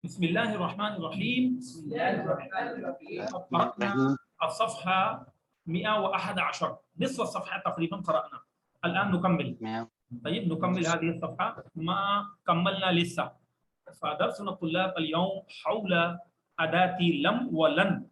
بسم الله الرحمن الرحيم. قرأنا الصفحة 111 نصف الصفحة تقريبا قرأنا. الآن نكمل. طيب نكمل هذه الصفحة ما كملنا لسه. فدرسنا الطلاب اليوم حول أداة لم ولن.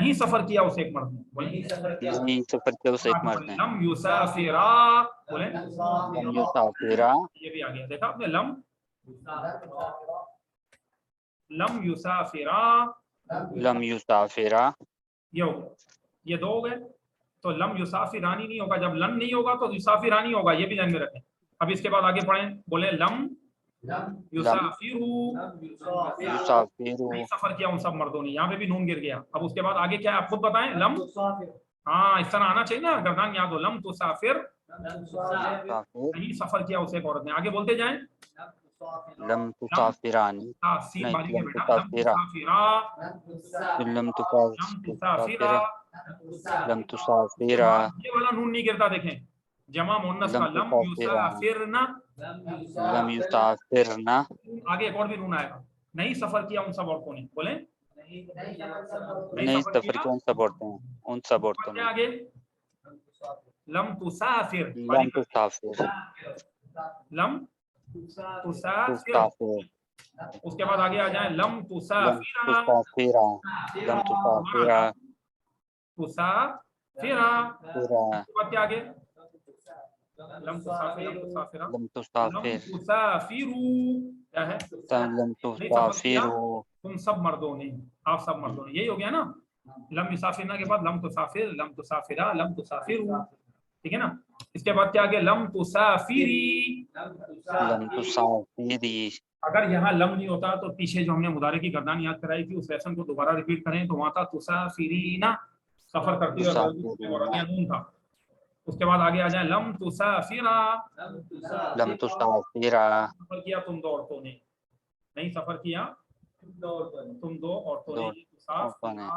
نہیں سفر کیا اسے ایک مرد نے، بولیں نہیں سفر کیا اسے ایک مرد نے. لم یسافرا، بولیں لم یسافرا، یہ بھی آ گیا، دیکھا آپ نے، لم یسافرا، لم یسافرا، یہ ہو گیا، یہ دو ہو گئے. تو لم یسافرانی نہیں ہوگا، جب لن نہیں ہوگا تو یسافرانی ہوگا، یہ بھی ذہن میں رکھیں. اب اس کے بعد آگے پڑھیں، بولیں لم یسافرو، یسافرو، نہیں سفر کیا ان سب مردوں نے، یہاں پہ بھی نون گر گیا. اب اس کے بعد آگے کیا ہے آپ خود بتائیں. لم، ہاں اس طرح آنا چاہیے نا، گردان یاد ہو. لم تسافر، نہیں سفر کیا اسے ایک عورت نے. آگے بولتے جائیں. لم تسافرانی، سین نہیں باریک ہے لم بیٹا. لم تسافرا، تسافرا، لم تسافرا، تسافرا، لم تسافرا، یہ والا نون نہیں گرتا، دیکھیں جمع مؤنث کا. لم لم تسافرا، یسافرنا، لم یسافرنا، آگے ایک اور بھی نون آئے گا. نہیں سفر کیا ان سب عورتوں نے، بولیں نہیں سفر کیا ان سب عورتوں، ان سب عورتوں نے. آگے لم تسافر، لم تسافر، لم تسافر. تسافر، اس کے بعد آگے آ جائیں. لم لم تسافرا، تسافرا، لم تسافرا، تسافرا. فرا، اس کے بعد کیا آگے؟ لم تسافر، لم تسافرا، لم لم تسافر، تسافرو، کیا ہے؟ لم نہیں سفر کیا تسافروا، تم سب مردوں نے، آپ سب مردوں نے. یہی ہو گیا نا. لم یسافرنا کے بعد لم تسافر، لم تسافرا، لم تسافروا، ٹھیک ہے نا. اس کے بعد کیا آگے؟ لم تسافری. لم تسافری. اگر یہاں لم نہیں ہوتا تو پیچھے جو ہم نے مضارع کی گردان یاد کرائی تھی اس لیسن کو دوبارہ ریپیٹ کریں تو وہاں تھا تسافرینا، سفر کرتی ہے، نون تھا. اس کے بعد آگے آ جائیں. لم تسافرا، لم تسافرا، سفر کیا تم دو عورتوں نے، نہیں سفر کیا تم دو عورتوں نے. عورتوں نے.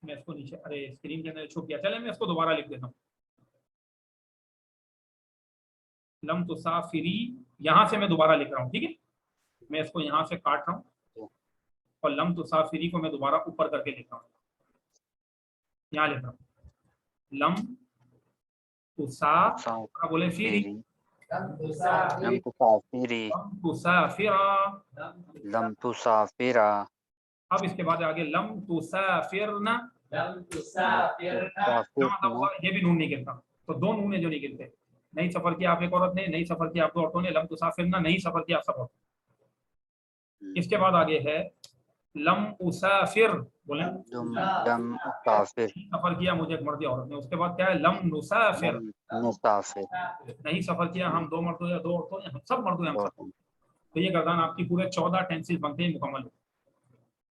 میں اس کو نیچے، ارے اسکرین کے اندر چھپ گیا، چلے میں اس کو دوبارہ لکھ دیتا ہوں. لم تسافری، یہاں سے میں دوبارہ لکھ رہا ہوں، ٹھیک ہے. میں اس کو یہاں سے کاٹ رہا ہوں اور لم تسافری کو میں دوبارہ اوپر کر کے لکھ رہا ہوں. یہاں لکھ رہا ہوں لم تسافر، بولے فیری، لم تسافری، لم تسافرا. لم تسافرا. اب اس کے بعد آگے لم تسافرنا، یہ بھی نون نہیں گرتا. تو دو نون جو نہیں گرتے. نہیں سفر کیا آپ ایک عورت نے، نہیں سفر کیا آپ دو عورتوں نے. لم تسافرنا، نہیں سفر کیا آپ سب عورتوں. اس کے بعد آگے ہے لم اسافر، بولیں لم اسافر، سفر کیا مجھے ایک مرد یا عورت نے. اس کے بعد کیا ہے؟ لم نسافر، لم نسافر، نہیں سفر کیا ہم دو مردوں یا دو عورتوں یا ہم سب مردوں یا ہم سب. تو یہ گردان آپ کی پورے 14 ٹینسز بنتے ہیں مکمل.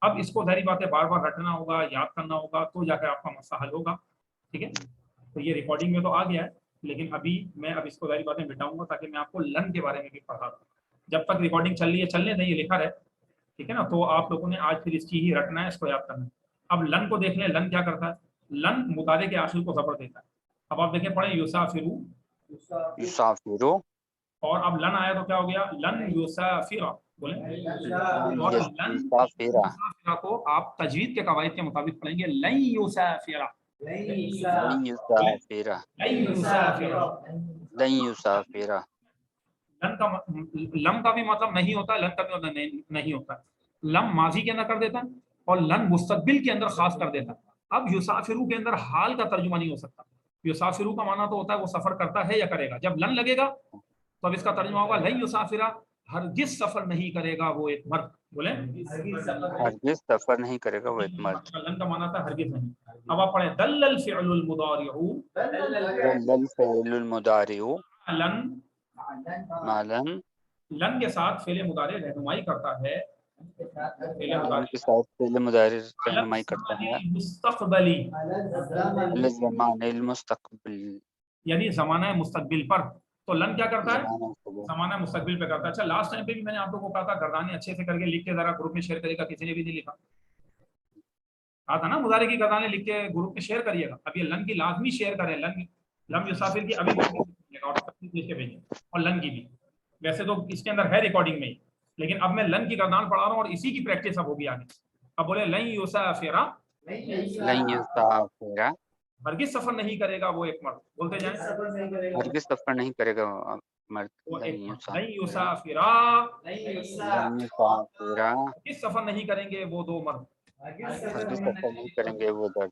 اب اس کو ظاہری بات ہے بار بار رٹنا ہوگا، یاد کرنا ہوگا، تو جا کے آپ کا مسئلہ حل ہوگا. ٹھیک ہے. تو یہ ریکارڈنگ میں تو آ گیا ہے، لیکن ابھی میں اب اس کو ظاہری باتیں مٹاؤں گا تاکہ میں آپ کو لن کے بارے میں بھی پڑھا دوں. جب تک ریکارڈنگ چل رہی ہے چلنے دیں، یہ لکھا رہے، ٹھیک ہے نا. تو آپ لوگوں نے آج پھر اس کی ہی رٹنا ہے، اس کو یاد کرنا ہے. اب لن کو دیکھ لیں، لن کیا کرتا ہے؟ لن مضارع کے آخر کو زبر دیتا ہے. اب آپ دیکھیں پڑھیں یسافرو، یسافرو، اور اب لن آیا تو کیا ہو گیا؟ لن یسافرا، بولیں. اور لن یسافرا کو آپ تجوید کے قواعد کے مطابق پڑھیں گے لن یسافرا، لن یسافرا، لن یسافرا. لن یسافرا. لم کا بھی مطلب نہیں ہوتا، لن کا بھی مطلب نہیں ہوتا. لم ماضی کے اندر کر دیتا اور لن مستقبل کے اندر خاص کر دیتا. اب یسافرو کے اندر حال کا ترجمہ نہیں ہو سکتا. یسافرو کا معنی تو ہوتا ہے وہ سفر کرتا ہے یا کرے گا. جب لن لگے گا تو اب اس کا ترجمہ ہوگا لن یسافرا، ہرگز سفر نہیں کرے گا وہ ایک مرد. بولیں ہرگز سفر نہیں کرے گا وہ ایک مرد. لن کا معنی تھا ہرگز نہیں. اب آپ پڑھیں دل الفعل المضارع، دل الفعل المضارع لن، مالن، لن کے ساتھ فعل مضارع رہنمائی کرتا ہے، لن کے ساتھ فعل مضارع رہنمائی کرتا ہے مستقبلی، الزمان المستقبل، یعنی زمانہ مستقبل پر. تو لن کیا کرتا ہے؟ زمانہ زمانہ مستقبل پہ کرتا ہے. اچھا لاسٹ ٹائم پہ بھی میں نے آپ لوگوں کو کہا تھا گردانے اچھے سے کر کے لکھ کے ذرا گروپ میں شیئر کرے گا. کسی نے بھی نہیں لکھا، کہا تھا نا مضارع کی گردانے لکھ کے گروپ میں شیئر کریے گا. اب یہ لن کی لازمی شیئر کریں. لم یسافر کی ابھی لکھ کے بھیجیں، اور لن کی بھی. ویسے تو اس کے اندر ہے ریکارڈنگ میں ہی، لیکن اب میں لن کی گردان پڑھا رہا ہوں اور اسی کی پریکٹس اب ہوگی آگے. اب بولے لن یسافرا، لن یسافرا، ہرگز سفر نہیں کرے گا وہ ایک مرد. بولتے جائیں ہرگز سفر نہیں کرے گا وہ مرد. وہ لن ایک مرد. لن یسافرا، یسافرا، لن یسافرا، ہرگز سفر نہیں کریں گے وہ دو مرد. ہرگز سفر نہیں کریں گے وہ درد.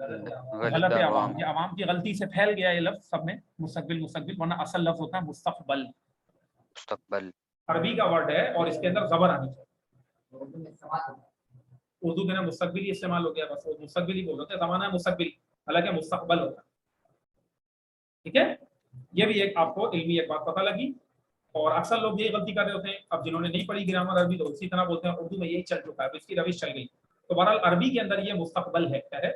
غلط عوام، یہ عوام کی غلطی سے پھیل گیا یہ لفظ سب میں مستقبل مستقبل، ورنہ اصل لفظ ہوتا ہے مستقبل، مستقبل عربی کا ورڈ ہے اور اس کے اندر زبر آنی چاہیے. اردو میں مستقبل ہی استعمال ہو گیا، بس وہ مستقبل ہی بول ہوتے ہیں، زمانہ مستقبل، حالانکہ مستقبل ہوتا ہے. ٹھیک ہے، یہ بھی ایک آپ کو علمی ایک بات پتہ لگی. اور اکثر لوگ یہ غلطی کر رہے ہوتے ہیں، اب جنہوں نے نہیں پڑھی گرامر عربی تو اسی طرح بولتے ہیں اردو میں یہی چل چکا ہے، اس کی روش چل گئی. تو بہرحال عربی کے اندر یہ مستقبل ہے، کیا ہے؟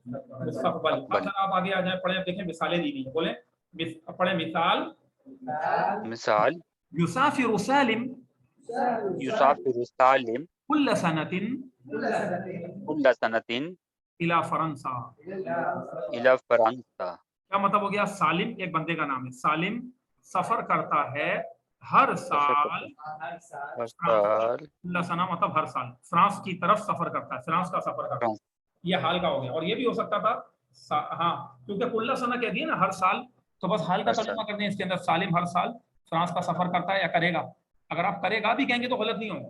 مستقبل. اب ذرا آپ آگے آ جائیں، پڑھیں، دیکھیں مثالیں دی ہوئی ہیں، بولیں پڑھیں. مثال مثال یسافر سالم یسافر سالم کل سنۃ کل سنۃ الی فرنسا. الی فرنسا. کیا مطلب ہو گیا؟ سالم ایک بندے کا نام ہے، سالم سفر کرتا ہے ہر سال، ہر سال کل سنہ مطلب ہر سال، فرانس کی طرف سفر کرتا ہے، فرانس کا سفر کرتا ہے. یہ حال کا ہو گیا. اور یہ بھی ہو سکتا تھا ہاں، کیونکہ کل سنہ کہہ دیا نا ہر سال، تو بس حال کا ترجمہ کر دیں اس کے اندر، سالم ہر سال فرانس کا سفر کرتا ہے یا کرے گا. اگر آپ کرے گا بھی کہیں گے تو غلط نہیں ہوگا،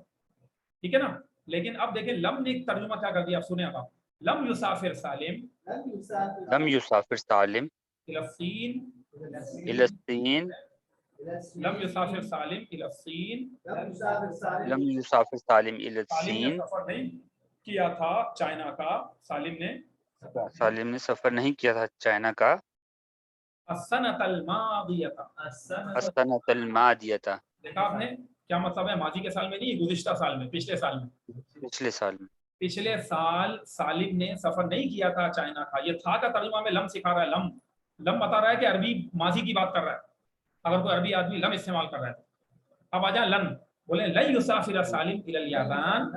ٹھیک ہے نا. لیکن اب دیکھیں لم نے ترجمہ کیا کر دیا، آپ سنیں. اب لم یسافر سالم لم یسافر سالم الی الصین، الی الصین. لم یسافر سالم الی الصین، لم یسافر سالم الی سالم نے الصین. سفر نہیں کیا تھا چائنا کا، سالم نے سفر نہیں کیا تھا چائنا کا. السنۃ الماضیہ، السنۃ الماضیہ. دیکھا آپ نے کیا مطلب ہے؟ ماضی کے سال میں نہیں، گزشتہ سال میں، پچھلے سال میں. پچھلے سال میں. پچھلے سال سالم نے سفر نہیں کیا تھا چائنا کا. یہ تھا کا ترجمہ میں لم سکھا رہا ہے. لم لم بتا رہا ہے کہ عربی ماضی کی بات کر رہا ہے، اگر کوئی عربی آدمی لم استعمال کر رہا ہے. اب آ جائیں لن، بولیں لن یسافر سالم الی الیابان،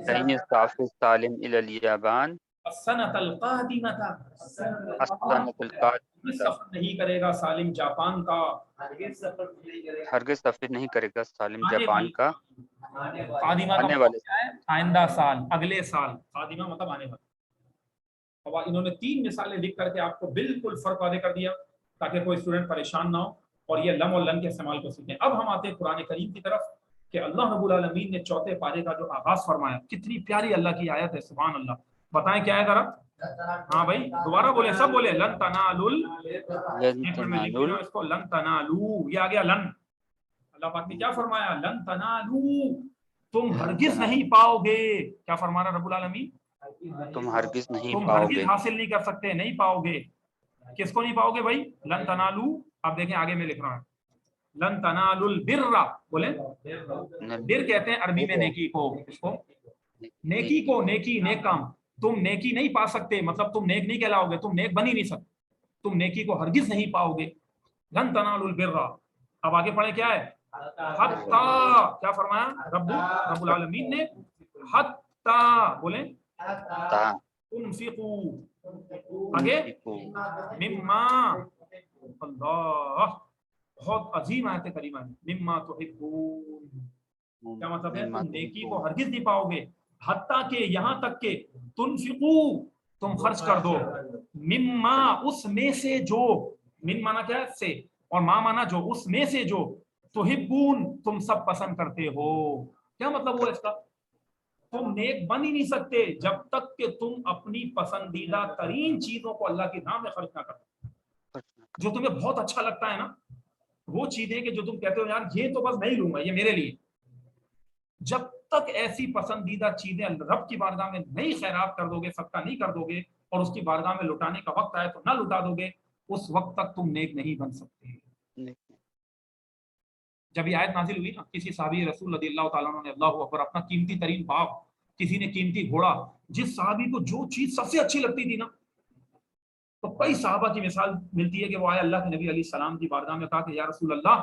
لن یسافر سالم الی الیابان السنۃ القادمہ، السنۃ القادمہ. سفر نہیں کرے گا سالم جاپان کا، ہرگز سفر نہیں کرے گا سالم جاپان کا. قادمہ کا آنے مطلب والے کیا ہے؟ آئندہ سال، اگلے سال. قادمہ مطلب آنے والا. اب انہوں نے 3 مثالیں لکھ کر کے آپ کو بالکل فرق واضح کر دیا تاکہ کوئی اسٹوڈنٹ پریشان نہ ہو اور یہ لم اور لن کے استعمال کو سیکھیں. اب ہم آتے ہیں قرآن کریم کی طرف کہ اللہ رب العالمین نے 4 پارے کا جو آغاز فرمایا، کتنی پیاری اللہ کی آیت ہے، سبحان اللہ. بتائیں کیا ہے ذرا؟ ہاں بھائی دوبارہ بولے، سب بولے. لن تنالوا، ایک منٹ میں لکھ دے رہا ہوں اس کو، لن تنالوا. یہ آ گیا لن. اللہ پاک نے کیا فرمایا؟ لن تنالوا، تم ہرگز نہیں پاؤ گے. کیا فرما رہا رب العالمین؟ تم ہرگز نہیں تم پاؤ ہرگز گے. حاصل نہیں کر سکتے، نہیں پاؤ گے. کس کو نہیں پاؤ گے بھائی؟ لن تنالوا. اب دیکھیں آگے میں لکھ رہا ہوں، لن تنالوا البر. بولیں بر کہتے ہیں عربی میں نیکی کو، اس کو نیکی کو، نیکی نیک کام. تم نیکی نہیں پا سکتے، مطلب تم نیک نہیں کہلاؤ گے، تم نیک بن ہی نہیں سکتے، تم نیکی کو ہرگز نہیں پاؤ گے. لن تنالوا البر. اب آگے پڑھیں کیا ہے؟ حتی، کیا فرمایا رب العالمین نے؟ حتی، بولیں تنفقوا. آگے مما، اللہ بہت عظیم آیت کریمہ ہے، مما تحبون. کیا مطلب ہے؟ تم نیکی کو ہرگز نہیں پاؤ گے، حتیٰ کہ یہاں تک کہ تنفقوا، تم خرچ کر دو، مما، اس میں سے جو، من مانا کیا ہے؟ سے، اور ما مانا جو، اس میں سے جو، تحبون، تم سب پسند کرتے ہو. کیا مطلب ہوا اس کا؟ تم نیک بن ہی نہیں سکتے جب تک کہ تم اپنی پسندیدہ ترین چیزوں کو اللہ کے نام میں خرچ نہ کرو. جو تمہیں بہت اچھا لگتا ہے نا، وہ چیزیں کہ جو تم کہتے ہو یار یہ تو بس نہیں لوں گا، یہ میرے لیے، جب تک ایسی پسندیدہ چیزیں رب کی بارگاہ میں نہیں خیرات کر دو گے، صدقہ نہیں کر دو گے، اور اس کی بارگاہ میں لٹانے کا وقت آئے تو نہ لٹا دو گے، اس وقت تک تم نیک نہیں بن سکتے. جب یہ آیت نازل ہوئی نا، کسی صحابی رسول رضی اللہ تعالیٰ عنہ نے اللہ اکبر اپنا قیمتی ترین باغ، کسی نے قیمتی گھوڑا، جس صحابی کو جو چیز سب سے اچھی لگتی تھی نا، تو کئی صحابہ کی مثال ملتی ہے کہ وہ آئے اللہ کے نبی علیہ السلام کی بارگاہ میں، کہا کہ یا رسول اللہ،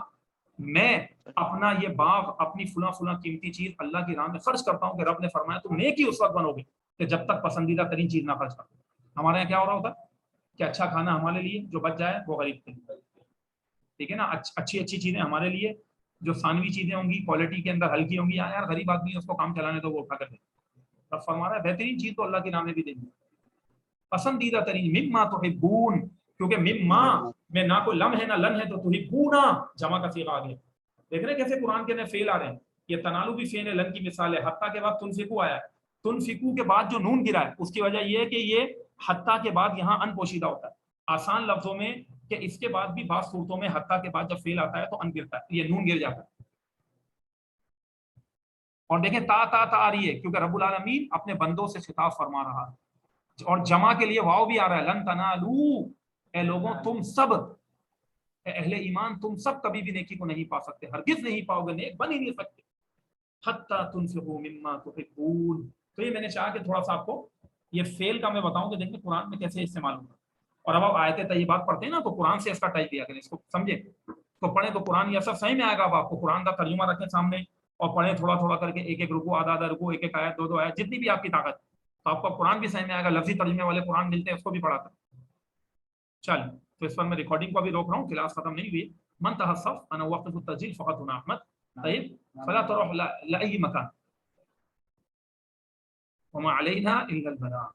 میں اپنا یہ باغ، اپنی فلاں فلاں قیمتی چیز اللہ کی راہ میں خرچ کرتا ہوں کہ رب نے فرمایا تم نیکی اس وقت بنو گے کہ جب تک پسندیدہ ترین چیز نہ خرچ کرو. ہمارے یہاں کیا ہو رہا ہوتا کہ اچھا کھانا ہمارے لیے، جو بچ جائے وہ غریب کے لیے، ٹھیک ہے نا، اچھی چیزیں ہمارے لیے، جو ثانوی چیزیں ہوں گی کوالٹی کے اندر ہلکی ہوں گی، یار غریب آدمی ہے اس کو کام چلانے تو وہ اٹھا کر دے. رب فرما رہا ہے بہترین چیز تو اللہ کے نام میں بھی دیں گے، پسندیدہ ترین. مما تحبون، کیونکہ مما میں نہ کوئی لم ہے نہ لن ہے، تو تحبونا جمع کا صیغہ آ گیا. دیکھ رہے ہیں کیسے قرآن کے اندر فعل آ رہے ہیں. یہ تنالو بھی فعل ہے، لن کی مثال ہے. حتیٰ کے بعد تنفقو آیا ہے، تنفقو کے بعد جو نون گرا ہے اس کی وجہ یہ ہے کہ یہ حتیٰ کے بعد یہاں ان پوشیدہ ہوتا ہے آسان لفظوں میں کہ اس کے بعد بھی بعض صورتوں میں حتیٰ کے بعد جب فعل آتا ہے تو ان گرتا ہے، یہ نون گر جاتا ہے. اور دیکھیں تا تا تا آ رہی ہے کیونکہ رب العالمین اپنے بندوں سے خطاب فرما رہا ہے. اور جمع کے لیے واو بھی آ رہا ہے، لن تنالو، اے لوگوں تم سب، اے اہل ایمان تم سب کبھی بھی نیکی کو نہیں پا سکتے، ہرگز نہیں پاؤ گے، نیک بن ہی نہیں سکتے حتیٰ تنفقوا مما تحبون. تو یہ میں نے چاہا کہ تھوڑا سا آپ کو یہ فعل کا میں بتاؤں کہ دیکھیں قرآن میں کیسے استعمال ہوگا. اور اب آپ آیت طیبات پڑھتے ہیں نا تو قرآن سے اس کا ٹائپ دیا کریں، اس کو سمجھے تو پڑھیں تو قرآن یہ سب صحیح میں آئے گا. اب آپ کو قرآن کا ترجمہ رکھیں سامنے اور پڑھیں تھوڑا تھوڑا کر کے، ایک ایک رکوع آدھا آدھا رکوع، ایک ایک آیت دو دو آیت، جتنی بھی آپ کی طاقت، تو آپ کو قرآن بھی صحیح میں آئے گا. لفظی ترجمے والے قرآن ملتے ہیں، اس کو بھی پڑھاتا. چل تو اس پر میں ریکارڈنگ کو بھی روک رہا ہوں، کلاس ختم نہیں ہوئی. من تحصف انا وقف التسجيل فقط هنا احمد طيب فلا تروح لاي مكان وما علينا الا البلاغ.